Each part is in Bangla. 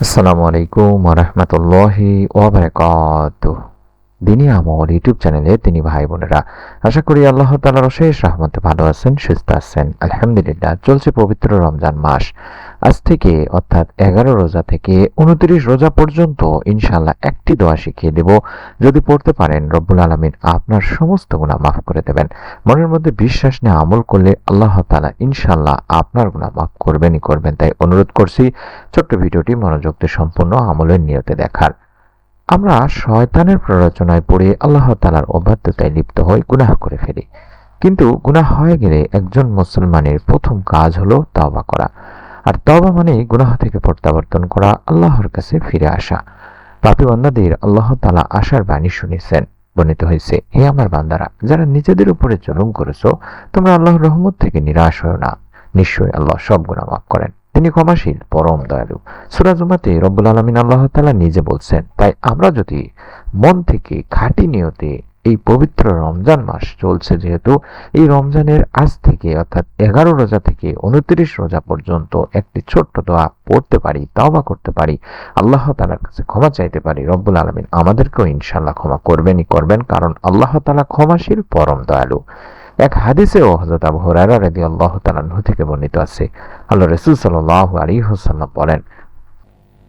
আসসালামু আলাইকুম ওয়া রাহমাতুল্লাহি ওয়া বারাকাতুহু। দিনী আমল ইউটিউব চ্যানেলে তিনি ভাই বোনেরা, আশা করি আল্লাহ তাআলার অশেষ রহমতে ভালো আছেন, সুস্থ আছেন। আলহামদুলিল্লাহ। চলছে পবিত্র রমজান মাস। আজ থেকে অর্থাৎ 11 রোজা থেকে 29 রোজা পর্যন্ত ইনশাআল্লাহ একটি দোয়া শিখিয়ে দেব। যদি পড়তে পারেন রব্বুল আলামিন আপনার সমস্ত গুনাহ মাফ করে দেবেন। মনের মধ্যে বিশ্বাস নিয়ে আমল করলে আল্লাহ তাআলা ইনশাআল্লাহ আপনার গুনাহ মাফ করবেনই করবেন। তাই অনুরোধ করছি ছোট্ট ভিডিওটি মনোযোগ দিয়ে সম্পূর্ণ আমলের নিয়তে দেখার। আমরা শয়তানের প্ররোচনায় পড়ে আল্লাহ তাআলার অবাধ্যতায় লিপ্ত হয়ে গুনাহ করে ফেলি। কিন্তু গুনাহ হয়ে গেলে একজন মুসলমানের প্রথম কাজ হলো তওবা করা। আর তওবা মানে গুনাহ থেকে প্রত্যাবর্তন করা, আল্লাহর কাছে ফিরে আসা। পাপী বান্দাদের আল্লাহ তাআলা আশার বাণী শুনিয়েছেন। বর্ণিত হয়েছে, হে আমার বান্দারা, যারা নিজেদের উপরে জুলুম করেছো, তোমরা আল্লাহর রহমত থেকে নিরাশ হও না। নিশ্চয়ই আল্লাহ সব গুনাহ মাফ করেন। তিনি ক্ষমাশীল, পরম দয়ালু। সূরা জুমাতে রব্বুল আলামিন আল্লাহ তাআলা নিজে বলছেন, তাই আমরা যদি মন থেকে খাঁটি নিয়তে এই পবিত্র রমজান মাস চলছে, যেহেতু এই রমজানের আজ থেকে অর্থাৎ 11 রোজা থেকে 29 রোজা পর্যন্ত একটি ছোট্ট দোয়া পড়তে পারি, তওবা করতে পারি, আল্লাহ তাআলার কাছে ক্ষমা চাইতে পারি, রব্বুল আলামিন আমাদেরকেও ইনশাআল্লাহ ক্ষমা করবেনই করবেন, কারণ আল্লাহ তাআলা ক্ষমাশীল, পরম দয়ালু। এক হাদিসেও হযরত আবু হুরায়রা রাদিয়াল্লাহু তাআলা আনহু থেকে বর্ণিত আছে, আল্লাহ রাসূল সাল্লাল্লাহু আলাইহি ওয়াসাল্লাম বলেন,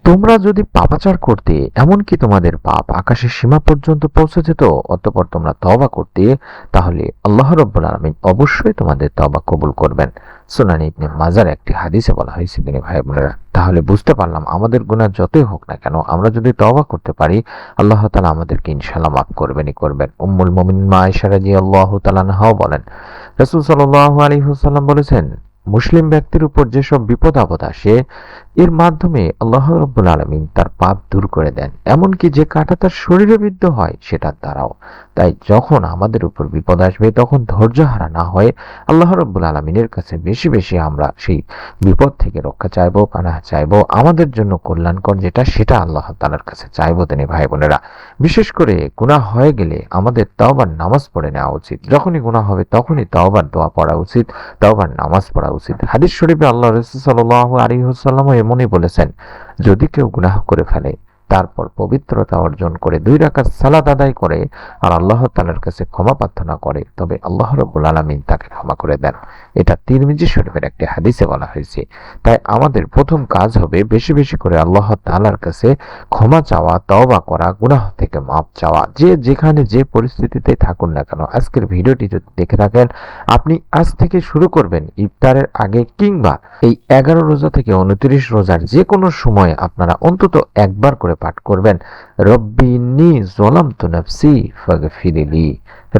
তোমরা যদি পাপাচার করতে, এমনকি তোমাদের পাপ আকাশের সীমা পর্যন্ত পৌঁছে যেত, অতঃপর তোমরা তওবা করতে, তাহলে আল্লাহ রাব্বুল আলামিন অবশ্যই তোমাদের তওবা কবুল করবেন। সুনান ইবনে মাজার একটি হাদিসে বলা হয়েছে, তিনি ভাই বোনেরা, তাহলে বুঝতে পারলাম আমাদের গুনাহ যতই হোক না কেন, আমরা যদি তওবা করতে পারি, আল্লাহ তাআলা আমাদেরকে ইনশাআল্লাহ মাফ করবেনই করবেন। উম্মুল মুমিনিন মা আয়েশা রাদিয়াল্লাহু তাআলা আনহাও বলেন, রাসূল সাল্লাল্লাহু আলাইহি ওয়াসাল্লাম বলেছেন, মুসলিম ব্যক্তির উপর যেসব বিপদ আপদ আসে, এর মাধ্যমে আল্লাহ রাব্বুল আলামিন তার পাপ দূর করে দেন, এমনকি যে কাঁটা তার শরীরে বিদ্ধ হয় সেটার দ্বারাও। তাই যখন আমাদের উপর বিপদ আসবে, তখন ধৈর্য হারা না হয়ে আল্লাহ রাব্বুল আলামিনের কাছে বেশি বেশি আমরা সেই বিপদ থেকে রক্ষা চাইবো, পানাহ চাইবো, আমাদের জন্য কল্যাণকর যেটা, সেটা আল্লাহ তাআলার কাছে চাইবো। তিনি ভাই বোনেরা, বিশেষ করে গুনাহ হয়ে গেলে আমাদের তওবার নামাজ পড়ে নেওয়া উচিত। যখনই গুনাহ হবে তখনই তওবার দোয়া পড়া উচিত, তওবার নামাজ পড়া উচিত। হাদিস শরীফে আল্লাহ রাসূল সাল্লাল্লাহু আলাইহি ওয়াসাল্লাম এমনই বলেছেন, যদি কেউ গুনাহ করে ফেলে, তারপর পবিত্রতা অর্জন করে 2 রাকাত সালাত আদায় করে আর আল্লাহ তাআলার কাছে ক্ষমা প্রার্থনা করে, তবে আল্লাহ রাব্বুল আলামিন তাকে ক্ষমা করে দেন। এটা তিরমিজি শরীফের একটি হাদিসে বলা হয়েছে। তাই আমাদের প্রথম কাজ হবে বেশি বেশি করে আল্লাহ তাআলার কাছে ক্ষমা চাওয়া, তওবা করা, গুনাহ থেকে মাফ চাওয়া। যে যেখানে যে পরিস্থিতিতে থাকুন না কেন, আজকের ভিডিওটি যদি দেখে থাকেন, আপনি আজ থেকে শুরু করবেন ইফতারের আগে কিংবা এই 11 রোজা থেকে 29 রোজার যে কোনো সময় আপনারা অন্তত একবার করে পাঠ করবেন, রব্বি ইন্নী যালামতু নাফসি ফাগফিরলি,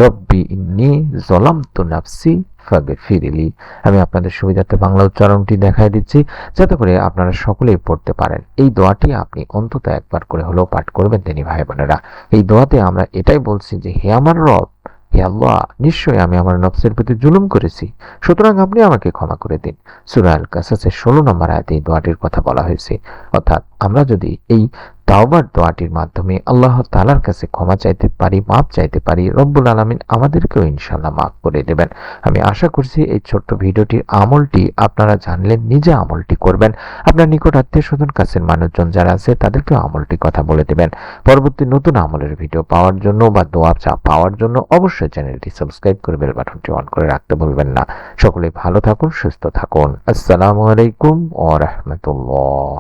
রব্বি ইন্নী যালামতু নাফসি ফাগফিরলি। আমি আপনাদের সুবিধার্থে বাংলা উচ্চারণটি দেখাই দিচ্ছি, যাতে করে আপনারা সকলেই পড়তে পারেন। এই দোয়াটি আপনি অন্তত একবার করে হলেও পাঠ করবেন। তিনি ভাই বোনেরা, এই দোয়াতে আমরা এটাই বলছি যে, হে আমার রব, হে আল্লাহ, নিশ্চয়ই আমি আমার নফসের প্রতি জুলুম করেছি, সুতরাং আপনি আমাকে ক্ষমা করে দিন। সূরা আল কাসাসের 16 নম্বর আয়াতে এই দোয়াটির কথা বলা হয়েছে। অর্থাৎ আমরা যদি এই তাওবার দোয়াটির মাধ্যমে আল্লাহ তাআলার কাছে ক্ষমা চাইতে পারি, মাফ চাইতে পারি, রব্বুল আলামিন আমাদেরকেও ইনশাআল্লাহ মাফ করে দেবেন। আমি আশা করছি এই ছোট্ট ভিডিওটির আমলটি আপনারা জানলেন, নিজে আমলটি করবেন, আপনার নিকট আত্মীয় স্বজন, কাছের মানুষজন যারা আছে তাদেরকেও আমলটি কথা বলে দেবেন। পরবর্তী নতুন আমলের ভিডিও পাওয়ার জন্য বা দোয়া পাওয়ার জন্য অবশ্যই চ্যানেলটি সাবস্ক্রাইব করে বেল বাটনটি অন করে রাখতে ভুলবেন না। সকলে ভালো থাকুন, সুস্থ থাকুন। আসসালামু আলাইকুম ওয়া রাহমাতুল্লাহ।